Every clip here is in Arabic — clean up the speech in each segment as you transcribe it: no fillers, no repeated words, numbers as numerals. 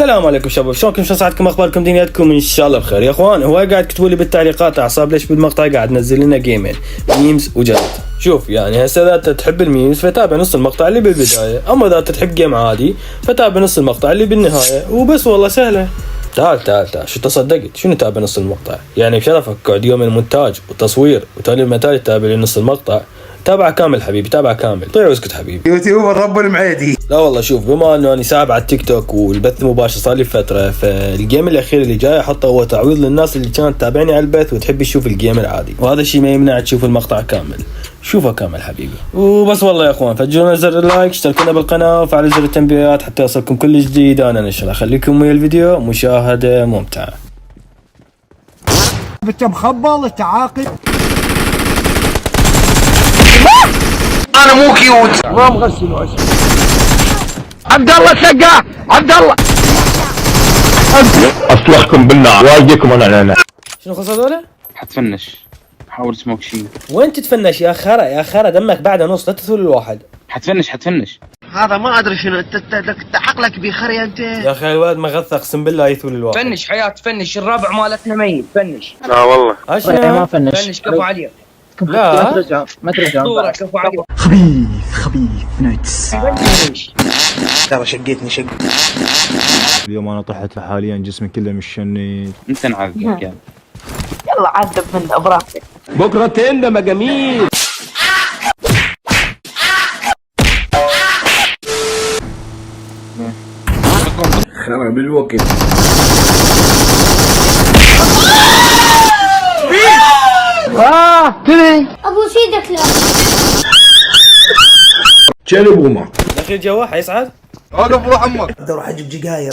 السلام عليكم شباب، شلونكم؟ شو صحتكم؟ اخباركم؟ دنياتكم ان شاء الله بخير. يا اخوان هو قاعد تكتبوا لي بالتعليقات اعصاب ليش بالمقطع قاعد نزل لنا جيمين ميمز وجد. شوف يعني هسه اذا تحب الميمز فتابع نص المقطع اللي بالبدايه، اما اذا تحب جيم عادي فتابع نص المقطع اللي بالنهايه وبس. والله سهله. تعال شو تصدقت؟ شو نتابع نص المقطع؟ يعني بشرفك قعد يوم المونتاج والتصوير وتالي المتالي تتابع لي نص المقطع. تابع كامل حبيبي، تابع كامل. طيب واسكت حبيبي. يوتيوبر رب المعيدي. لا والله شوف، بما انه انا ساعب على التيك توك والبث المباشر صار لي فتره، فالجيم الاخير اللي جاي احطه هو تعويض للناس اللي كانت تتابعني على البث وتحب تشوف الجيم العادي، وهذا الشيء ما يمنع تشوف المقطع كامل. شوفه كامل حبيبي وبس. والله يا اخوان فجرونا زر اللايك، اشتركونا بالقناه وفعلوا زر التنبيهات حتى يوصلكم كل جديد انا نشره. خليكم ويا الفيديو، مشاهده ممتعه. انت مخبل انت عاقل. انا مو كيوت، ما مغسل وعش. عبد الله تلقاه، عبد الله اصلحكم بالله واجيكم انا. شنو خلص هذول؟ حتفنش. حاول سموك شيء. وين تتفنش يا خرا؟ يا خرا دمك بعد نص، لا تثول الواحد. حتفنش. هذا ما ادري شنو انت عقلك بخري انت. يا اخي الولد مغث اقسم بالله يثول الواحد. فنش حياة، فنش الرابع مالتنا ميت. فنش. لا والله ما فنش كفو عليه. لا ما ترجع صورة كفو عليه. خبيث نتس. فنش. ترى شقيتني شق. اليوم انا طحت حاليا جسمي كله مشني. انت نعذبك يلا عذب منه براحتك. بكره تندم يا جميل. خرب بالوقت. تدري ابو سيدك لا شنو بوما؟ الاخير جواح يسعد. وقف روح امك. بدي اروح اجيب جقاير.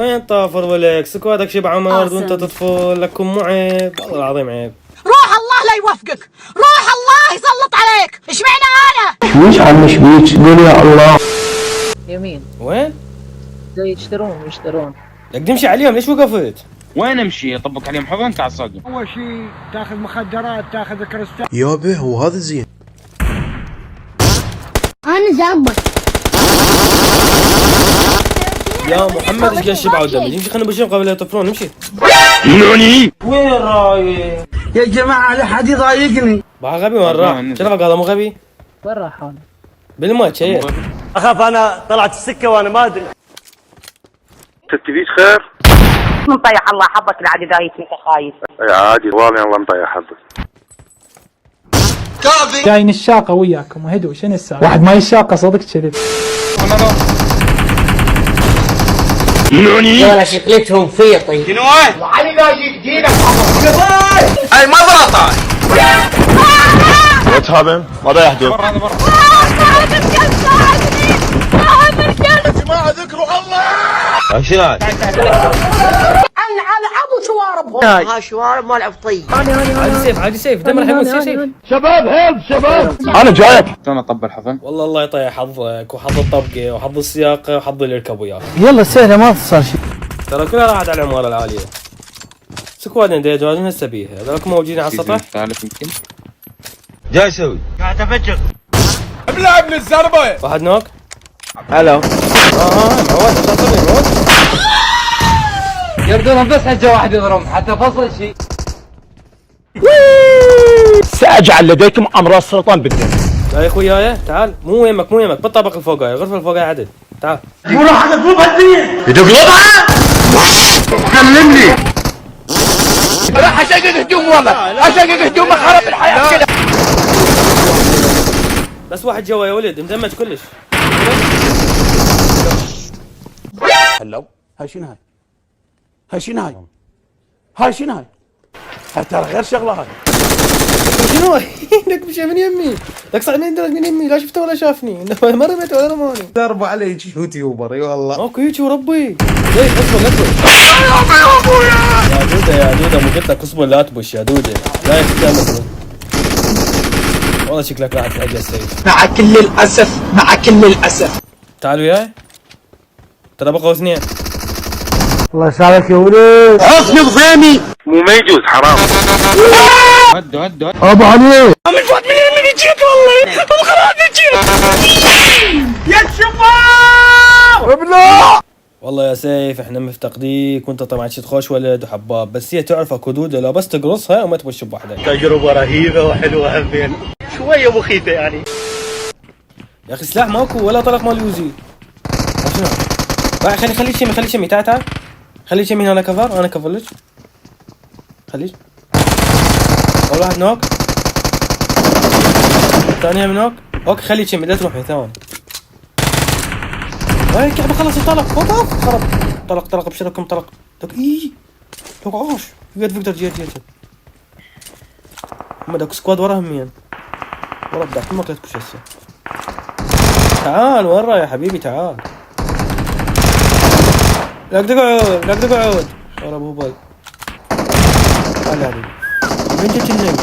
وين طافر ولك؟ سكواتك شبع عمر وانت تطفل. لكم مو عيب؟ والله العظيم عيب. روح الله لا يوفقك، روح الله يسلط عليك. ايش معنى انا؟ مش عم مش بيك قول يا الله. يمين وين؟ زي يشترون. لك تمشي عليهم ليش وقفت؟ وين امشي؟ اطبق عليهم حضن تعصقهم. اول شيء تاخذ مخدرات، تاخذ كريستال. يابا هو هذا زين. انا زعبك يا محمد ايش قال شبع ودمج؟ يمشي خلينا نبشرهم قبل لا يطفرون. امشي. نوني وين رايح؟ يا جماعه لا حد يضايقني. بقى غبي وين راح؟ شرفك هذا مو غبي؟ وين راح هذا؟ بالماء شيء. اخاف انا طلعت السكه وانا ما ادري. تبيش خير؟ مطيح الله حظك العادي دايك انت خايف. اي عادي والله الله مطيح حظك. جاي نشاقه وياكم وهدوء. شنو السالفه؟ واحد ما يشاقه صدق كذب. نوني ولا شكلتهم فيطي. شنو هاي؟ علي لاجيك دينك اي مضرطه. وات هابن؟ ماذا يحدث؟ برا برا. يا جماعه ذكروا الله. شنو هاي؟ على ابو شواربهم. ها شوارب مال عفطي. عادي سيف دم راح يموت. سيف شباب هيل شباب. انا جايك. شلون اطبق الحضن؟ والله الله يطيح حظك وحظ الطبقه وحظ السياقه وحظ اللي يركب وياك. يلا سهله ما صار شيء. ترى كلها راحت على العماره العاليه. سكواد عندي جوازين هسه بيها. هذولكم موجودين على السطح. الثالث يمكن. جاي اسوي؟ قاعد افجر. ابلع ابن الزربه. واحد نوك. هلو. موت. يردونهم بس حجه واحد يضربهم حتى فصل شيء. ساجعل لديكم امراض السرطان بالدم. لا يا اخوياي تعال. مو يمك بالطابق الفوقاي، الغرفه الفوقاي عدل. تعال. قولوا حاجه تطلب هالدنيا. تقلبها. كلمني. راح اشقق هجوم والله. اشقق هجوم خرب الحياه كذا. بس واحد جوا يا ولد مدمج كلش. هلو هاي شنو هاي؟ هاي شنو هاي؟ هاي شنو هاي؟ هاي ترى غير شغله هاي. شنو لك مشي من يمي؟ لك صعد من يمي لا شفته ولا شافني. ما رميته ولا رماني. ضربوا علي يوتيوبر اي والله. ماكو هيك وربي. ليش اصبر لا تبش. يا دودة مو قلت لك اصبر لا تبش يا دودة. لا يختار والله شكلك راح تلاقي السيف. مع كل الاسف. تعال وياي. ترى بقوا اثنين. الله يسعدك يا ولد. حفني بضيمي. مو ما يجوز حرام. هدوا ابو علي. من فوق من يجيك والله. خلاص يجيك. يا شباب. ابلع. والله يا سيف احنا مفتقديك، وانت طبعا شي تخوش ولد وحباب، بس هي تعرفك ودودة لو بس تقرصها وما تبش بوحدك. تجربة رهيبة وحلوة همين، شوية مخيفة يعني. يا اخي سلاح ماكو ولا طلق مال يوزي. شنو؟ خلي شمي تعال خلي شمي هنا كفر، انا كفر لك. خليك. اول واحد نوك. ثانية من نوك. اوكي خلي شمي لا تروح ثواني. هاي الكعبة خلص الطلق. وقف خرب. طلق بشركم طلق. لك ايه لك عاش. يد فيكتور جيت هم داك سكواد وراهم مين؟ ورا بدك ما قلتلكش هسه. تعال ورا يا حبيبي تعال. لك تقعد ورا ابو باي. تعال يا حبيبي. وين جيت النيل؟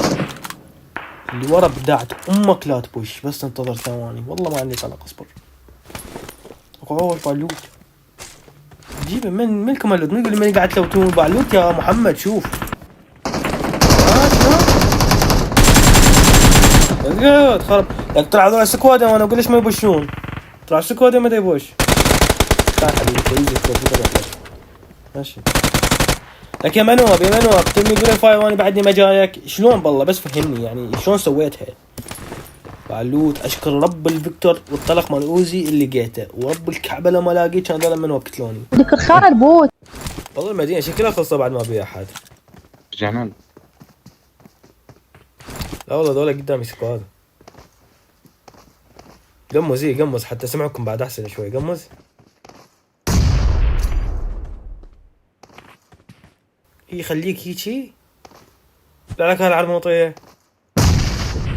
اللي ورا بدعت امك لا تبوش، بس انتظر ثواني والله ما عندي طلق اصبر. عاش بالوت. جيبه من الكمالوت، من يقول لي ماني قاعد تلوتون بالوت يا محمد شوف. اقعد خرب. لك طلع هذول سكوادا وانا اقول ليش ما يبوشون؟ طلع سكوادا ما يبوش. تعال حبيبي ماشي. لك يا منوب تمي جريفاي وانا بعدني ما جايك، شلون بالله بس فهمني يعني شلون سويتها؟ بعلوت اشكر رب الفيكتور والطلق مال اوزي اللي لقيته، ورب الكعبه لما لاقيت كان هذول منوب قتلوني. بدك الخير بوت. والله المدينه شكلها خلصه بعد ما بيها احد. رجعنا له. لا والله ذولا قدامي سكواد. قمز حتى سمعكم بعد احسن شوي. قمز يخليك هيجي. لا لك هالعرموطيه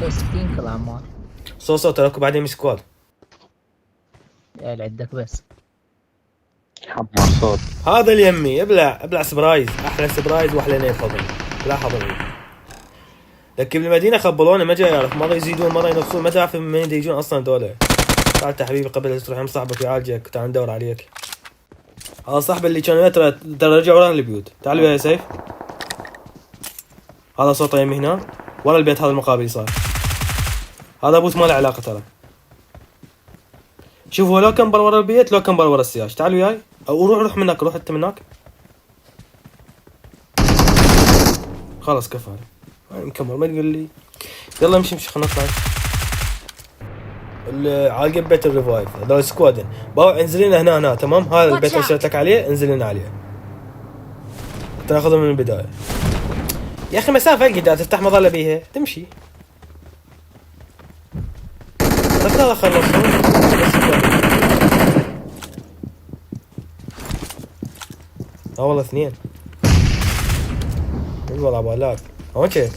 60 كل عمار. صوت لكم بعدين سكواد. يا عندك بس حمار صوت. هذا اليمي ابلع سبرايز، احلى سبرايز واحلى نيل فضل. لا حضرني. لكن بالمدينه خبلونا ما جاي يعرف، مره يزيدون مره ينقصون، ما تعرف من وين يجون اصلا دولة. تعال حبيبي قبل لا تروح عند صاحبك يعالجك، تعال ندور عليك. هذا صاحبي اللي كان ترى رجع ورا البيوت. تعال وياي سيف. هذا صوته يمي هنا ورا البيت هذا المقابل صار. هذا بوت ما له علاقه ترى. شوف هو لو كان بر ورا البيت لو كان بر ورا السياج. تعال وياي او روح منك، روح انت منك. خلاص كفى نكمل ما تقول لي. يلا امشي خلنا نطلع. عالقب بيت الريفايف هذول سكوادن باو انزل لنا هنا تمام. هذا البيت اللي شريت لك عليه انزل لنا عليه. تاخذه من البدايه يا اخي. مسافه قدام تفتح مظله بيها تمشي. هذا خلص. والله اثنين. والله بالك وين شيء؟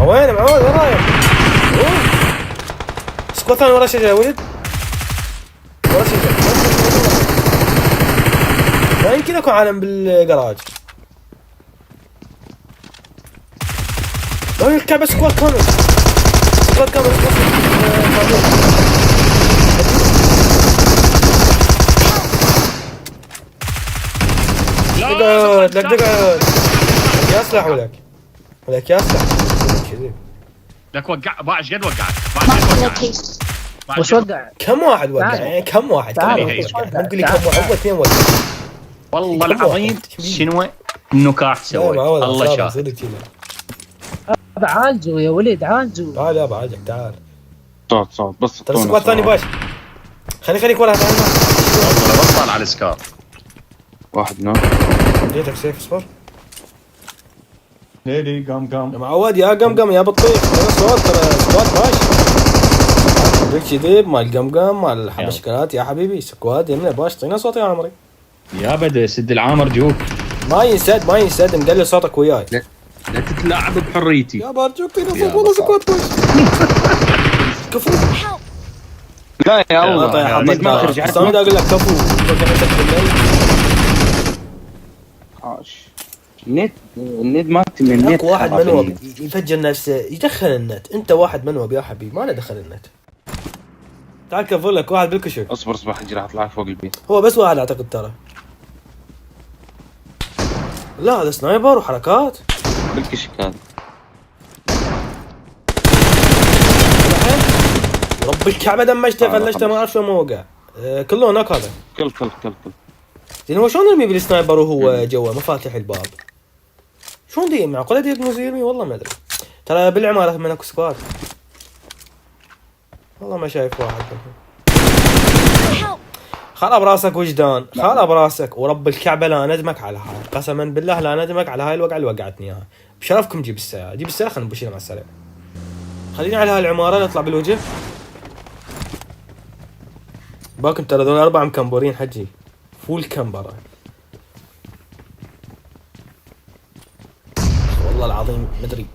وين معود وين رايح؟ سكوت ثاني ورا شجرة يا ولد. ورا شجرة. لا يمكن اكون عالم بالجراج. لا الكعبة سكوات كامل. تقعد يا سلاح ولك يا سلاح لك وقع باعش قد وقعت. وش وقع؟ كم واحد وقع يعني كم واحد؟ ما تقول لي كم واحد. هو اثنين وقع والله العظيم. شنو النكاح سويت الله شاهد. عالجوا يا ولد عالجوا. تعال يا بعالجك تعال. صوت بس ترى سكواد ثاني باش. خليك ورا تعال. بطل على السكار. واحد نوع. جيتك سيف اصبر. ليلي قام يا معود يا قمقم يا بطيخ. صوت ترى سكواد باش. بيك كذب مال قمقم مال الحبشكلات يا حبيبي. سكواد يمنا باش طينا صوت يا عمري. يا بدر سد العامر جوك. ما ينسد مقلل صوتك وياي. لا تتلاعب بحريتي يا بارجوك طينا صوت والله سكواد باش. كفو. لا يا الله يا حبيبي ما ترجع. انا اقول لك كفو. النت ما من النت. اكو واحد منوب يفجر نفسه يدخل النت. انت واحد منوب يا حبيبي ما له دخل النت. تعال كفر لك واحد بالكشك. اصبر حجي راح اطلع فوق البيت. هو بس واحد اعتقد ترى. لا هذا سنايبر وحركات بالكشك هذا. رب الكعبه دمجته فلشته ما اعرف شو ما وقع. كله هناك هذا. كل زين هو شلون يرمي بالسنايبر وهو جوا مفاتيح الباب؟ شلون دي معقوله دي مو يرمي؟ والله ما ادري. ترى بالعماره من اكو سكواد. والله ما شايف واحد. خرب راسك وجدان، خرب راسك ورب الكعبه لا ندمك على هاي، قسما بالله لا ندمك على هاي الوقعه اللي وقعتني اياها. بشرفكم جيب السياره، خلينا نبشر مع السلامه. خليني على هاي العماره نطلع بالوجه. باكم ترى ذول 4 مكمبورين حجي، فول كمبره. والله العظيم مدري.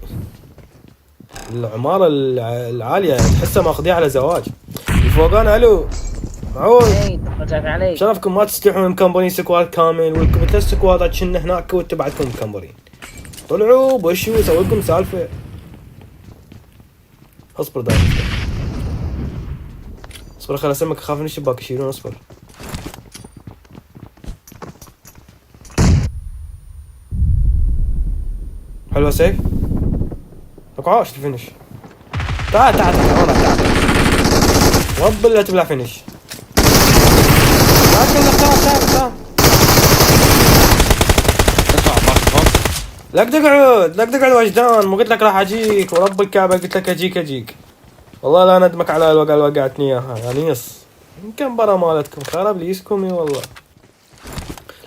العماره العاليه تحسها ماخذيها على زواج. الفوقان الو معود رجعت علي. شرفكم ما تستحون مكمبرين سكواد كامل، ولكم 3 سكوادات كنا هناك وانتم بعدكم مكمبرين. طلعوا بوشوا يسوي لكم سالفه. اصبر دايما اصبر، خل اسمك اخاف من الشباك يشيلون. اصبر حلوه سيف. اقعاش الفينش. تعال والله تعال رب اللي تبلع فينش. تعال لك تقعد وجدان. مو قلت لك راح اجيك ورب الكعبه قلت لك اجيك. والله لا ندمك على الوقعه اللي وقعتني اياها يعني. يمكن برا مالتكم خرب ليسكم والله.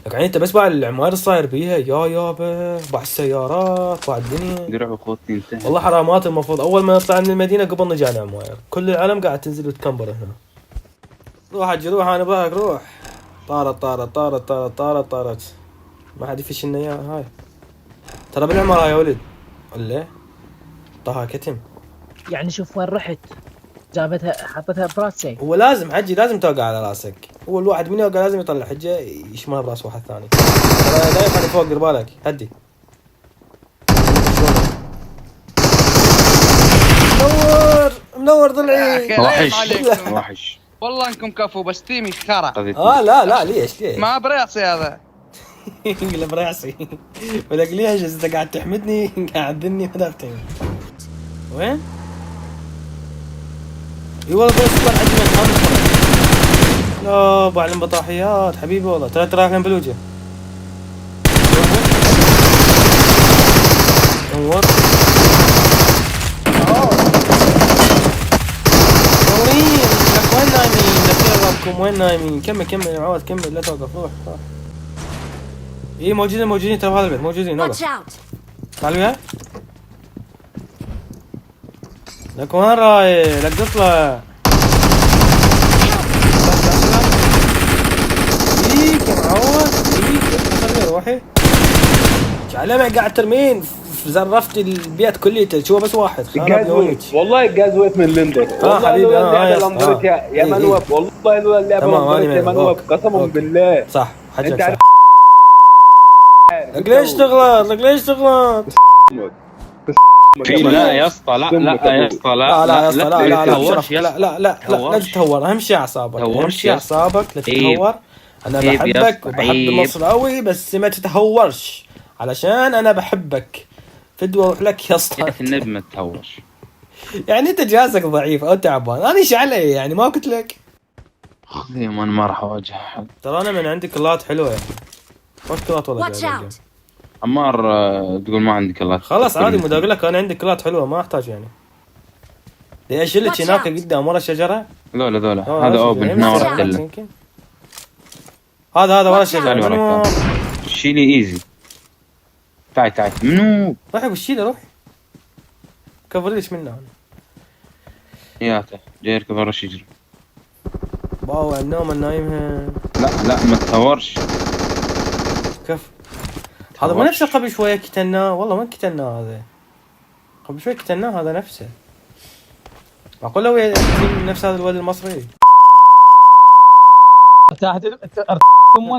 لك يعني انت بس بعد العمار صاير بيها يا يابا، بعد السيارات بعد الدنيا. درع اخوتي انتهى. والله حرامات المفروض اول ما نطلع من المدينه قبل نجي على العماير. كل العالم قاعد تنزل وتكمبر هنا. روح اجي روح انا باك روح. طارت ما حد يفش لنا اياها هاي. ترى بالعمارة يا ولد ولا طه كتم. يعني شوف وين رحت جابتها حطتها براسي. هو لازم حجي لازم توقع على راسك. هو الواحد من يوقع لازم يطلع حجه يشمال براس واحد ثاني. ترى لا يخلي فوق دير بالك هدي. منور ضلعي. وحش والله انكم كفو بس تيمي خرا. لا ليش ما براسي هذا. لا براسي ولك ليش انت قاعد تحمدني قاعد تذني هدفتين. وين؟ اي والله بس طلع عجبك خامس. لا بعلم بطاحيات حبيبي والله. ترى كان بالوجه. نور نورين لك وين نايمين؟ لك ربكم وين نايمين؟ كمل يا عواد كمل لا توقف. روح ايه موجودين ترى بهذا البيت موجودين. نوقف تعال وياي. لك وين رايح؟ لك تطلع. فيك يا معود فيك. خليني روحي. علمك قاعد ترمين زرفت البيت كليته. شو بس واحد والله الجازويت من لندن. حبيبي يا منوف والله اللعبه يا منوف قسما بالله صح حاجه. لك ليش تغلط؟ لا يا اسطى لا يا اسطى لا تتهور. اهم شيء اعصابك لا تتهور. انا بحبك وبحب المصراوي بس ما تتهورش علشان انا بحبك. فدوى اروح لك يا اسطى. النبي ما تتهورش. يعني انت جهازك ضعيف او تعبان. انا ايش علي يعني ما قلت لك. خذي ما راح اواجه حد. ترى انا من عندي كلات حلوه يعني. وش كلات والله عمار تقول ما عندي كلات. خلاص عادي مو اقول لك انا عندي كلات حلوه ما احتاج يعني. ليش لك هناك قدام ورا الشجره؟ ذولا هذا اوبن هنا ورا التله. هذا ورا الشجره. شيلي ايزي. تعال منو؟ روحي وشيله روحي. كفريش منه انا. ياته جاي يركب ورا الشجره. باو النوم النايمها. لا ما تهورش. كف هذا مو نفسه قبل شويه كتلناه. والله وين كتلناه هذا؟ قبل شويه كتلناه هذا نفسه. معقول لو نفس هذا الولد المصري.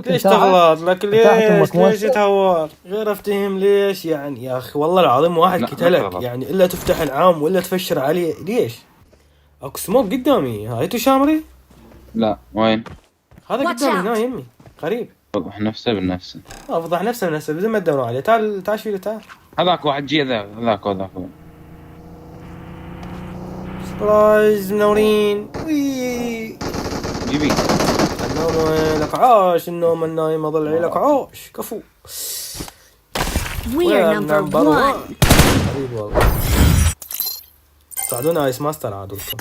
ليش تغلط؟ لك ليش تهور؟ غير افتهم ليش يعني يا اخي. والله العظيم واحد كتلك يعني الا تفتح العام ولا تفشر عليه. ليش؟ اكو سموك قدامي. هاي تو شامري؟ لا وين؟ هذا قدامي هنا يمي قريب. فضح نفسه بالنفس. فضح نفسه بنفسه بدون ما تدورون عليه. تعال شيله تعال. هذاك واحد جي هذاك سبرايز منورين. جيبي النوم لك عاش، النوم النايم ضلعي لك عاش، كفو. حبيبي والله. ساعدونا ايس ماستر عادلكم.